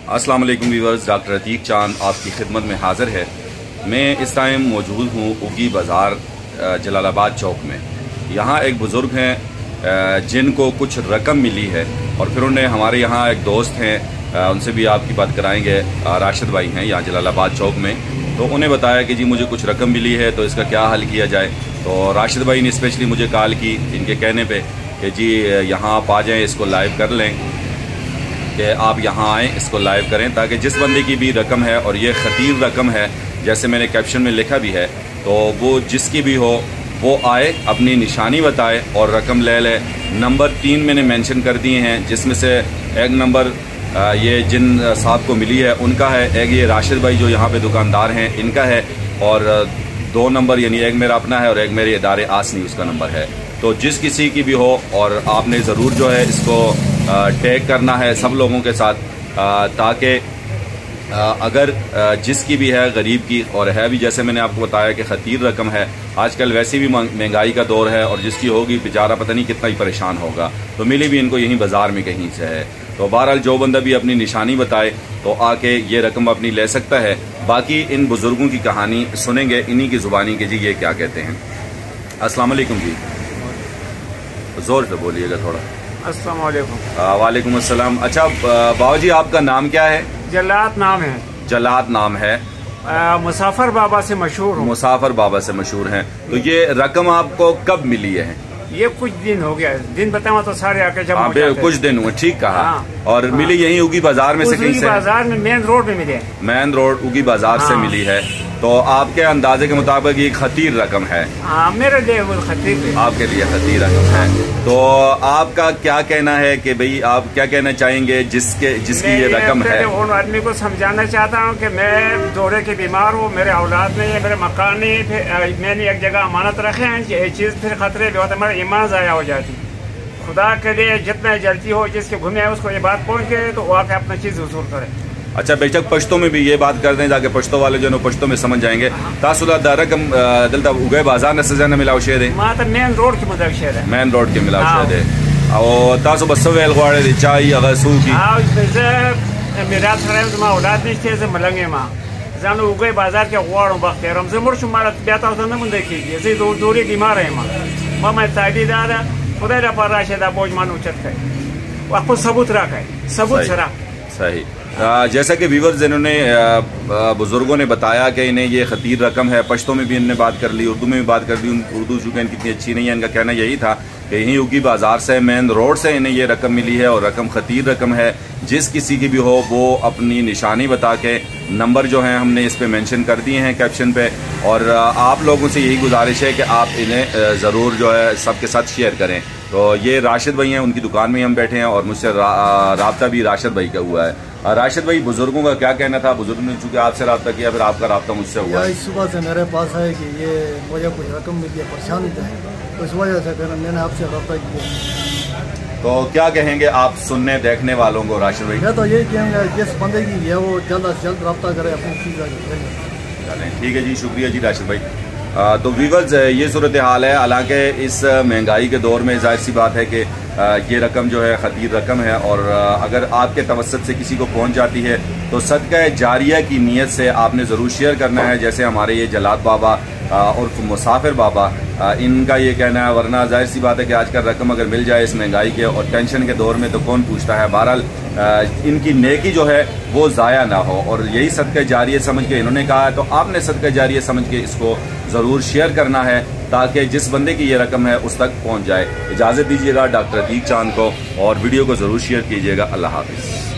अस्सलाम वालेकुम viewers, doctor Atiq चांद आपकी खिदमत में हाज़िर है। मैं इस टाइम मौजूद हूँ उगी बाज़ार जलालाबाद चौक में। यहाँ एक बुज़ुर्ग हैं जिनको कुछ रकम मिली है और फिर उन्हें हमारे यहाँ एक दोस्त हैं उनसे भी आपकी बात कराएंगे। राशिद भाई हैं यहाँ जलालाबाद चौक में, तो उन्हें बताया कि जी मुझे कुछ रकम मिली है तो इसका क्या हल किया जाए। तो राशिद भाई ने स्पेशली मुझे कॉल की इनके कहने पे कि जी यहाँ आप आ जाएँ, इसको लाइव कर लें, कि आप यहाँ आएँ, इसको लाइव करें ताकि जिस बंदे की भी रकम है और ये ख़तीर रकम है जैसे मैंने कैप्शन में लिखा भी है, तो वो जिसकी भी हो वो आए, अपनी निशानी बताए और रकम ले ले। नंबर 3 मैंने मेंशन कर दिए हैं, जिसमें से एक नंबर ये जिन साहब को मिली है उनका है, एक ये राशिद भाई जो यहाँ पे दुकानदार हैं इनका है, और 2 नंबर यानी एक मेरा अपना है और एक मेरे इदारे आसनी उसका नंबर है। तो जिस किसी की भी हो, और आपने ज़रूर जो है इसको टैग करना है सब लोगों के साथ, ताकि अगर जिसकी भी है गरीब की और है भी, जैसे मैंने आपको बताया कि ख़तीर रकम है, आजकल वैसे भी महंगाई का दौर है और जिसकी होगी बेचारा पता नहीं कितना ही परेशान होगा, तो मिली भी इनको यहीं बाज़ार में कहीं से है। तो बहरहाल जो बंदा भी अपनी निशानी बताए तो आके ये रकम अपनी ले सकता है। बाकी इन बुज़ुर्गों की कहानी सुनेंगे इन्हीं की ज़ुबानी की, जी ये क्या कहते हैं। अस्सलाम वालेकुम जी, ज़ोर से बोलिएगा थोड़ा। अस्सलाम वालेकुम। वालेकुम अस्सलाम। अच्छा बाबा जी, आपका नाम क्या है? जलात नाम है। जलात नाम है। मुसाफिर बाबा से मशहूर हूँ। मुसाफिर बाबा से मशहूर हैं। तो ये रकम आपको कब मिली है? ये कुछ दिन हो गया, दिन बताऊँ तो सारे आके जमा कुछ दिन हुए, ठीक कहा। हाँ, और मिली यहीं उगी बाजार में से कहीं से? बाजार में मेन रोड में मिले। मेन रोड उगी बाजार से मिली है। तो आपके अंदाजे के मुताबिक ये खतीर रकम है? हाँ, मेरे लिए वो खतीर है। आपके लिए खतीर रकम है। तो आपका क्या कहना है कि भाई आप क्या कहना चाहेंगे जिसकी ये रकम है? उन आदमी को समझाना चाहता हूँ कि मैं दौरे के बीमार हूँ, मेरे औलाद नहीं है, मेरे मकान नहीं है, मैंने एक जगह अमानत रखे हैं, ये चीज़ फिर खतरे में होता है, मेरा ईमान ज़ाया हो जाती। खुदा के लिए जितना जल्दी हो जिसके घूमे है उसको ये बात पहुँच गए तो वो आके अपना चीज़ वसूल करे। अच्छा, बेशक पश्तो में भी ये बात कर दें ताकि पश्तो वाले जो पश्तो में समझ जाएंगे। तासुला रकम दलता उगे बाजार न सजा न मिलाओ शेर है, मेन रोड की मदद शेर है, मेन रोड के मिलाओ शेर है। और तासु बस वेल गवाड़े चाय अगर सूखी मेरा थोड़ा औलाद नहीं थे मलंगे माँ जानो उगे बाजार के गवाड़ों वक्त रमजे मुर्श मारा बेटा होता ना मुंडे की ऐसे दूरी बीमार है माँ मैं तादी दादा खुदा रा पर राशिदा बोझ मान उचत है, आपको सबूत रखा है, सबूत सरा सही। जैसा कि व्यूअर्स इन्होंने बुज़ुर्गों ने बताया कि इन्हें ये खतीर रकम है, पश्तो में भी इन्होंने बात कर ली, उर्दू में भी बात कर ली। उर्दू चूँकि इनकी इतनी अच्छी नहीं है, इनका कहना यही था कि यहीं उगी बाज़ार से मेन रोड से इन्हें ये रकम मिली है और रकम खतीर रकम है। जिस किसी की भी हो वो अपनी निशानी बता के, नंबर जो हैं हमने इस पे मेंशन कर दिए हैं कैप्शन पे, और आप लोगों से यही गुजारिश है कि आप इन्हें ज़रूर जो है सबके साथ शेयर करें। तो ये राशिद भाई हैं, उनकी दुकान में हम बैठे हैं और मुझसे राब्ता भी राशिद भाई का हुआ है। राशिद भाई, बुजुर्गों का क्या कहना था? बुजुर्ग ने चूँकि आपसे रब्ता किया, फिर आपका रब्ता मुझसे हुआ। इस सुबह से मेरे पास है कि ये मुझे कुछ रकम मिली है, परेशानी है, उस वजह से फिर मैंने आपसे रब्ता किया। तो क्या कहेंगे आप सुनने देखने वालों को? राशिद भाई, मैं तो यही कहेंगे जिस बंदे की है वो जल्द से जल्द रब्ता करे अपनी चीज़। चलें, ठीक है जी, शुक्रिया जी राशिद भाई। तो व्यूअर्स ये सूरत हाल है। हालांकि इस महंगाई के दौर में जाहिर सी बात है कि ये रकम जो है खतीर रकम है, और अगर आपके तवस्सुत से किसी को पहुंच जाती है तो सदका जारिया की नीयत से आपने ज़रूर शेयर करना है। जैसे हमारे ये जलात बाबा और मुसाफिर बाबा, इनका ये कहना है, वरना जाहिर सी बात है कि आजकल रकम अगर मिल जाए इस महंगाई के और टेंशन के दौर में तो कौन पूछता है। बहरहाल इनकी नेकी जो है वो ज़ाया ना हो, और यही सदका जारिया समझ के इन्होंने कहा है, तो आपने सदका जारिया समझ के इसको ज़रूर शेयर करना है ताकि जिस बंदे की ये रकम है उस तक पहुंच जाए। इजाज़त दीजिएगा डॉक्टर अतीक चांद को, और वीडियो को ज़रूर शेयर कीजिएगा। अल्लाह हाफ़िज़।